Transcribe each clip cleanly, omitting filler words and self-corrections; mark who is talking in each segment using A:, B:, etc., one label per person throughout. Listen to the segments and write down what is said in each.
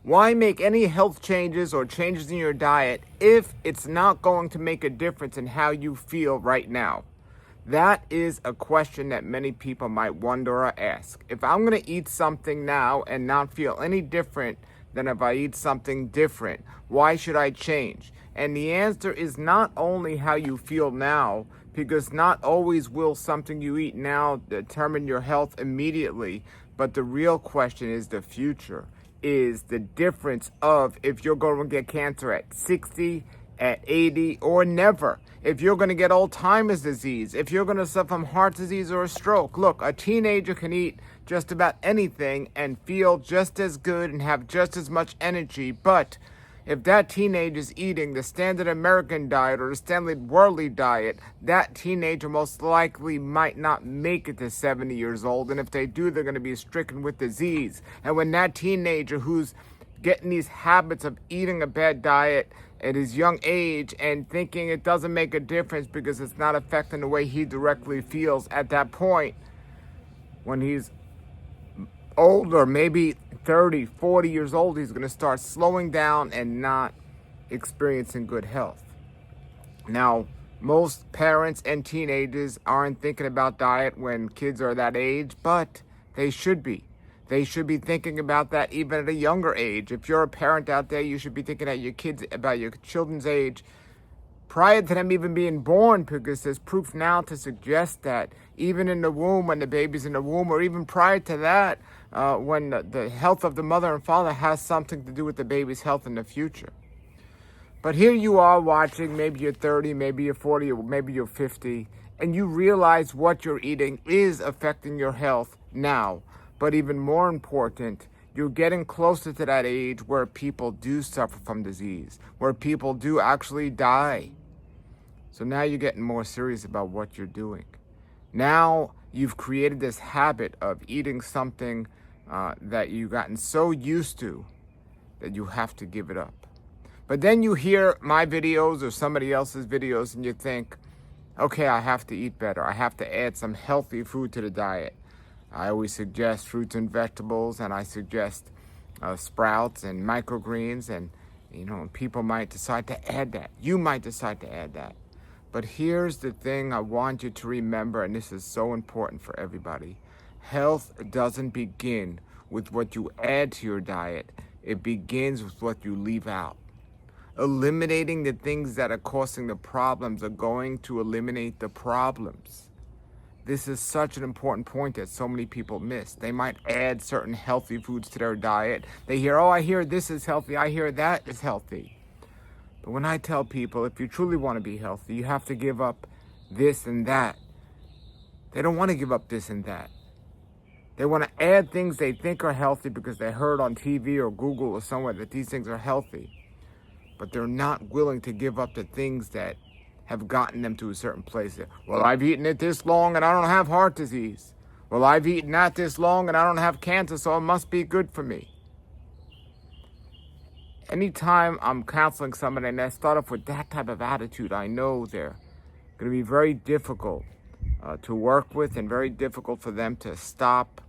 A: Why make any health changes or changes in your diet if it's not going to make a difference in how you feel right now? That is a question that many people might wonder or ask. If I'm going to eat something now and not feel any different than if I eat something different, why should I change? And the answer is not only how you feel now, because not always will something you eat now determine your health immediately, but the real question is the future. Is the difference of if you're going to get cancer at 60, at 80, or never. If you're going to get Alzheimer's disease, if you're going to suffer from heart disease or a stroke. Look, a teenager can eat just about anything and feel just as good and have just as much energy, but if that teenager is eating the standard American diet or the standard worldly diet, that teenager most likely might not make it to 70 years old. And if they do, they're going to be stricken with disease. And when that teenager who's getting these habits of eating a bad diet at his young age and thinking it doesn't make a difference because it's not affecting the way he directly feels at that point, when he's older, maybe 30, 40 years old, he's going to start slowing down and not experiencing good health. Now, most parents and teenagers aren't thinking about diet when kids are that age, but they should be. They should be thinking about that even at a younger age. If you're a parent out there, you should be thinking about your children's age prior to them even being born, because there's proof now to suggest that even in the womb, when the baby's in the womb, or even prior to that, when the health of the mother and father has something to do with the baby's health in the future. But here you are watching, maybe you're 30, maybe you're 40, or maybe you're 50, and you realize what you're eating is affecting your health now. But even more important, you're getting closer to that age where people do suffer from disease, where people do actually die. So now you're getting more serious about what you're doing. Now you've created this habit of eating something that you've gotten so used to that you have to give it up. But then you hear my videos or somebody else's videos and you think, okay, I have to eat better. I have to add some healthy food to the diet. I always suggest fruits and vegetables, and I suggest sprouts and microgreens, and people might decide to add that. You might decide to add that. But here's the thing I want you to remember, and this is so important for everybody. Health doesn't begin with what you add to your diet. It begins with what you leave out. Eliminating the things that are causing the problems are going to eliminate the problems. This is such an important point that so many people miss. They might add certain healthy foods to their diet. They hear, oh, I hear this is healthy. I hear that is healthy. But when I tell people, if you truly want to be healthy, you have to give up this and that. They don't want to give up this and that. They want to add things they think are healthy because they heard on TV or Google or somewhere that these things are healthy. But they're not willing to give up the things that have gotten them to a certain place. Well, I've eaten it this long and I don't have heart disease. Well, I've eaten that this long and I don't have cancer, so it must be good for me. Anytime I'm counseling somebody and I start off with that type of attitude, I know they're going to be very difficult to work with and very difficult for them to stop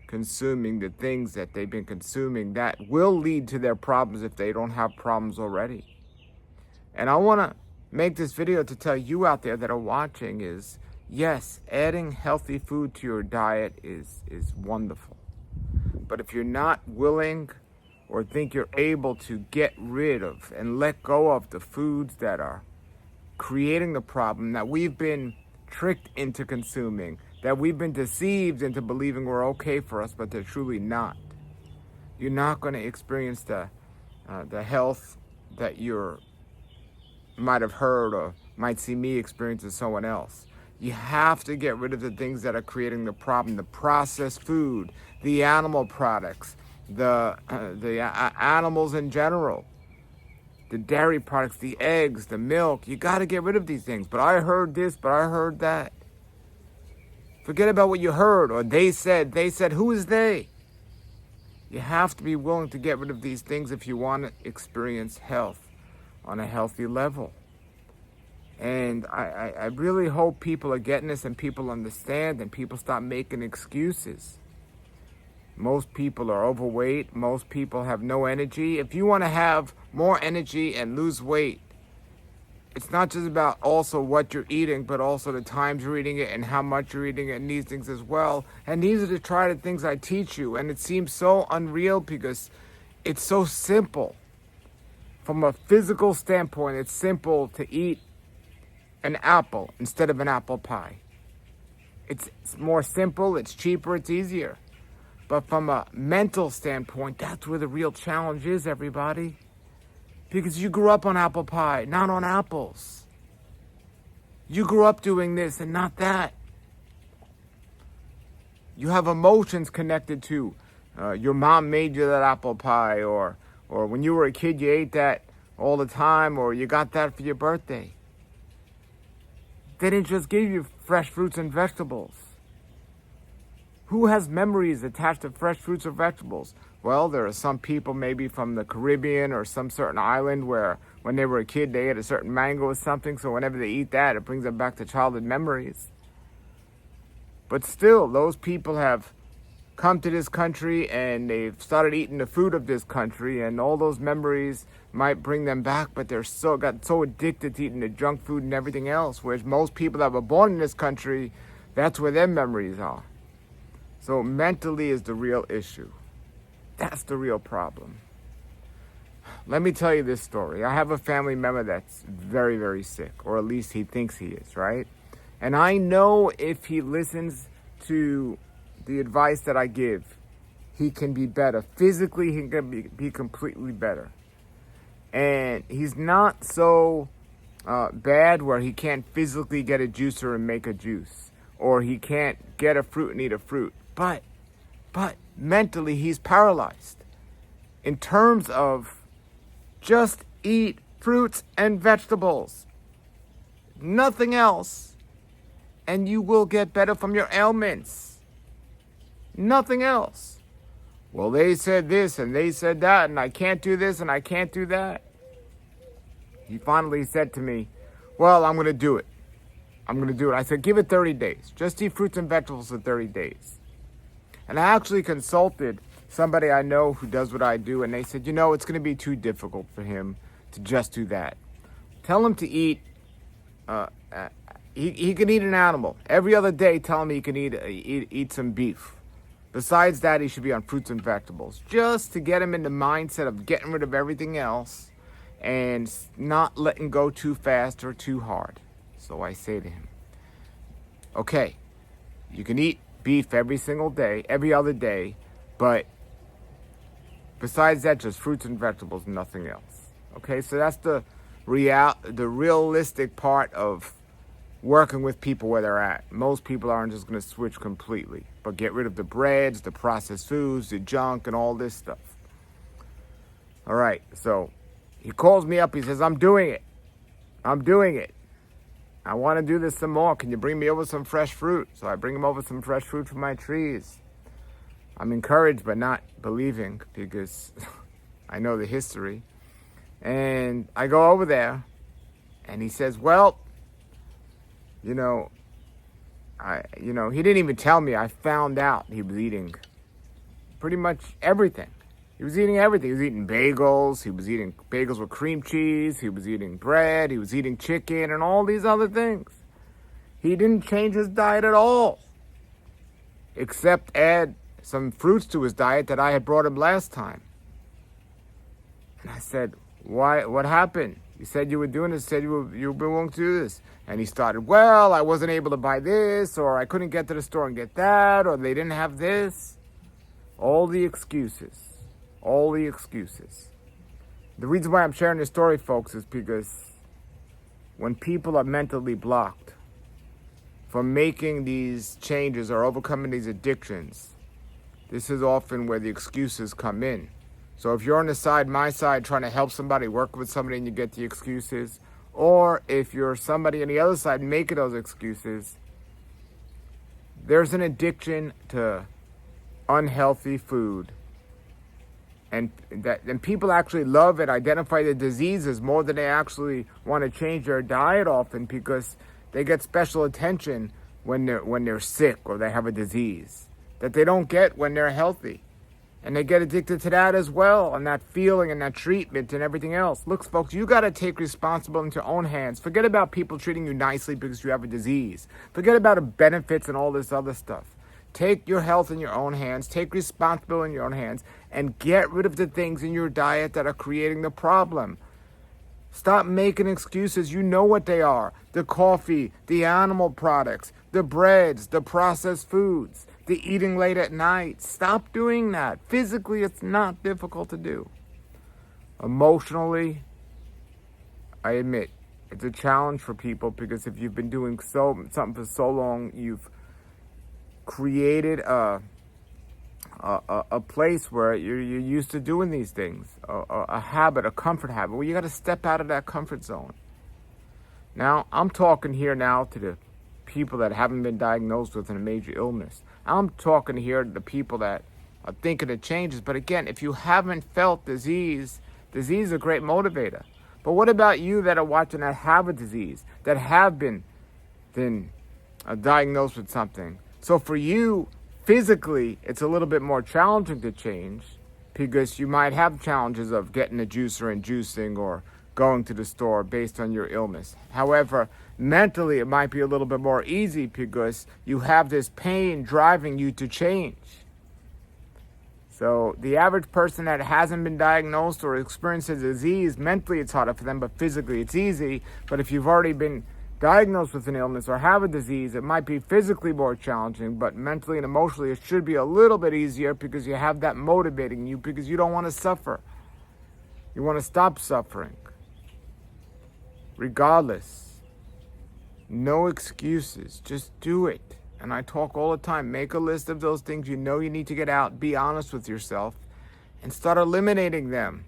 A: consuming the things that they've been consuming that will lead to their problems if they don't have problems already. And I want to make this video to tell you out there that are watching is, yes, adding healthy food to your diet is wonderful. But if you're not willing or think you're able to get rid of and let go of the foods that are creating the problem that we've been tricked into consuming, that we've been deceived into believing were okay for us, but they're truly not, you're not going to experience the health that you're might have heard or might see me experience as someone else. You have to get rid of the things that are creating the problem, the processed food, the animal products, the animals in general, the dairy products, the eggs, the milk. You got to get rid of these things. But I heard this, but I heard that. Forget about what you heard or they said. Who is they? You have to be willing to get rid of these things if you want to experience health on a healthy level. And I really hope people are getting this and people understand and people stop making excuses. Most people are overweight. Most people have no energy. If you want to have more energy and lose weight, it's not just about also what you're eating, but also the times you're eating it and how much you're eating it and these things as well. And these are the try the things I teach you. And it seems so unreal because it's so simple. From a physical standpoint, it's simple to eat an apple instead of an apple pie. It's more simple, it's cheaper, it's easier. But from a mental standpoint, that's where the real challenge is, everybody. Because you grew up on apple pie, not on apples. You grew up doing this and not that. You have emotions connected to your mom made you that apple pie, or when you were a kid you ate that all the time, or you got that for your birthday. They didn't just give you fresh fruits and vegetables. Who has memories attached to fresh fruits or vegetables? Well, there are some people maybe from the Caribbean or some certain island where when they were a kid they ate a certain mango or something, so whenever they eat that it brings them back to childhood memories. But still, those people have come to this country and they've started eating the food of this country, and all those memories might bring them back, but they're got so addicted to eating the junk food and everything else, whereas most people that were born in this country, that's where their memories are. So mentally is the real issue. That's the real problem. Let me tell you this story. I have a family member that's very, very sick, or at least he thinks he is, right? And I know if he listens to the advice that I give, he can be better. Physically, he can be completely better. And he's not so bad where he can't physically get a juicer and make a juice, or he can't get a fruit and eat a fruit. But mentally, he's paralyzed in terms of just eat fruits and vegetables, nothing else, and you will get better from your ailments. Nothing else. Well, they said this and they said that, and I can't do this and I can't do that. He finally said to me, well, I'm going to do it. I'm going to do it. I said, give it 30 days. Just eat fruits and vegetables for 30 days. And I actually consulted somebody I know who does what I do, and they said, it's going to be too difficult for him to just do that. Tell him to eat, he can eat an animal. Every other day, tell him he can eat some beef. Besides that, he should be on fruits and vegetables, just to get him in the mindset of getting rid of everything else and not letting go too fast or too hard. So I say to him, okay, you can eat beef every single day, every other day, but besides that, just fruits and vegetables, nothing else. Okay, so that's the realistic part of working with people where they're at. Most people aren't just going to switch completely, but get rid of the breads, the processed foods, the junk, and all this stuff. All right, so he calls me up. He says, I'm doing it. I want to do this some more. Can you bring me over some fresh fruit? So I bring him over some fresh fruit from my trees. I'm encouraged but not believing because I know the history. And I go over there and he says, well, he didn't even tell me. I found out he was eating pretty much everything. He was eating everything. He was eating bagels. He was eating bagels with cream cheese. He was eating bread. He was eating chicken and all these other things. He didn't change his diet at all, except add some fruits to his diet that I had brought him last time. And I said, why? What happened? You said you were doing this. You said you were willing to do this. And he started, well, I wasn't able to buy this, or I couldn't get to the store and get that, or they didn't have this. All the excuses. The reason why I'm sharing this story, folks, is because when people are mentally blocked from making these changes or overcoming these addictions, this is often where the excuses come in. So if you're on the side, my side, trying to help somebody, work with somebody, and you get the excuses, or if you're somebody on the other side making those excuses, there's an addiction to unhealthy food. And people actually love and identify the diseases more than they actually want to change their diet often, because they get special attention when they're sick or they have a disease that they don't get when they're healthy. And they get addicted to that as well, and that feeling and that treatment and everything else. Look, folks, you got to take responsibility into your own hands. Forget about people treating you nicely because you have a disease. Forget about the benefits and all this other stuff. Take your health in your own hands. Take responsibility in your own hands. And get rid of the things in your diet that are creating the problem. Stop making excuses. You know what they are. The coffee, the animal products, the breads, the processed foods, the eating late at night. Stop doing that. Physically, it's not difficult to do. Emotionally, I admit, it's a challenge for people because if you've been doing something for so long, you've created a place where you're used to doing these things, a habit, a comfort habit. Well, you got to step out of that comfort zone. Now, I'm talking here now to the people that haven't been diagnosed with a major illness. I'm talking here to the people that are thinking of changes. But again, if you haven't felt disease is a great motivator. But what about you that are watching that have a disease, that have been diagnosed with something? So for you, physically, it's a little bit more challenging to change because you might have challenges of getting a juicer and juicing or going to the store based on your illness. However, mentally, it might be a little bit more easy because you have this pain driving you to change. So the average person that hasn't been diagnosed or experienced a disease, mentally it's harder for them, but physically it's easy. But if you've already been diagnosed with an illness or have a disease, it might be physically more challenging, but mentally and emotionally it should be a little bit easier because you have that motivating you because you don't want to suffer. You want to stop suffering. Regardless, no excuses, just do it. And I talk all the time, make a list of those things you know you need to get out, be honest with yourself, and start eliminating them.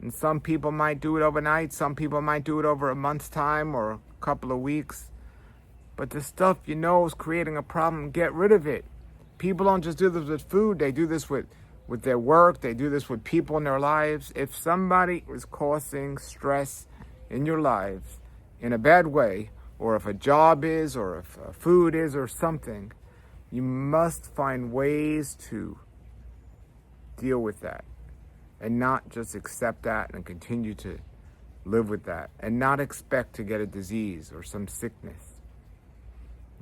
A: And some people might do it overnight, some people might do it over a month's time or a couple of weeks. But the stuff you know is creating a problem, get rid of it. People don't just do this with food, they do this with their work, they do this with people in their lives. If somebody is causing stress in your lives in a bad way, or if a job is, or if food is, or something, you must find ways to deal with that and not just accept that and continue to live with that and not expect to get a disease or some sickness.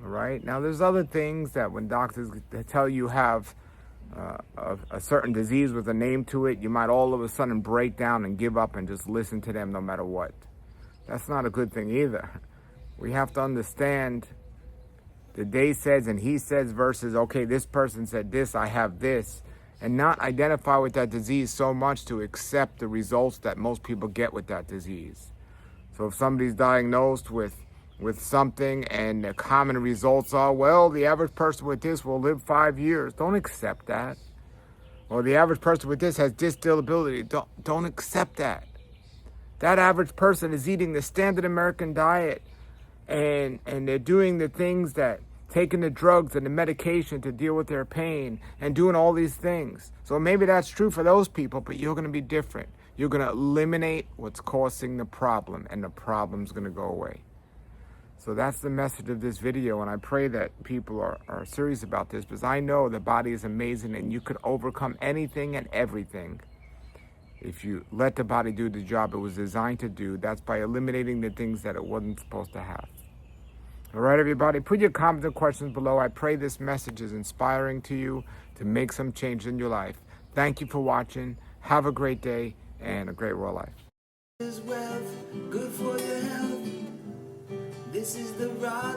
A: All right? Now, there's other things that when doctors tell you have a certain disease with a name to it, you might all of a sudden break down and give up and just listen to them no matter what. That's not a good thing either. We have to understand the they says and he says versus, okay, this person said this, I have this, and not identify with that disease so much to accept the results that most people get with that disease. So if somebody's diagnosed with something and the common results are, well, the average person with this will live 5 years, don't accept that. Or the average person with this has disability, don't accept that. That average person is eating the standard American diet and they're doing the things that, taking the drugs and the medication to deal with their pain and doing all these things. So maybe that's true for those people, but you're going to be different. You're going to eliminate what's causing the problem and the problem's going to go away. So that's the message of this video, and I pray that people are serious about this because I know the body is amazing and you could overcome anything and everything. If you let the body do the job it was designed to do, that's by eliminating the things that it wasn't supposed to have. All right, everybody, put your comments and questions below. I pray this message is inspiring to you to make some change in your life. Thank you for watching. Have a great day and a great world life.
B: Wealth, good for your health. This is the right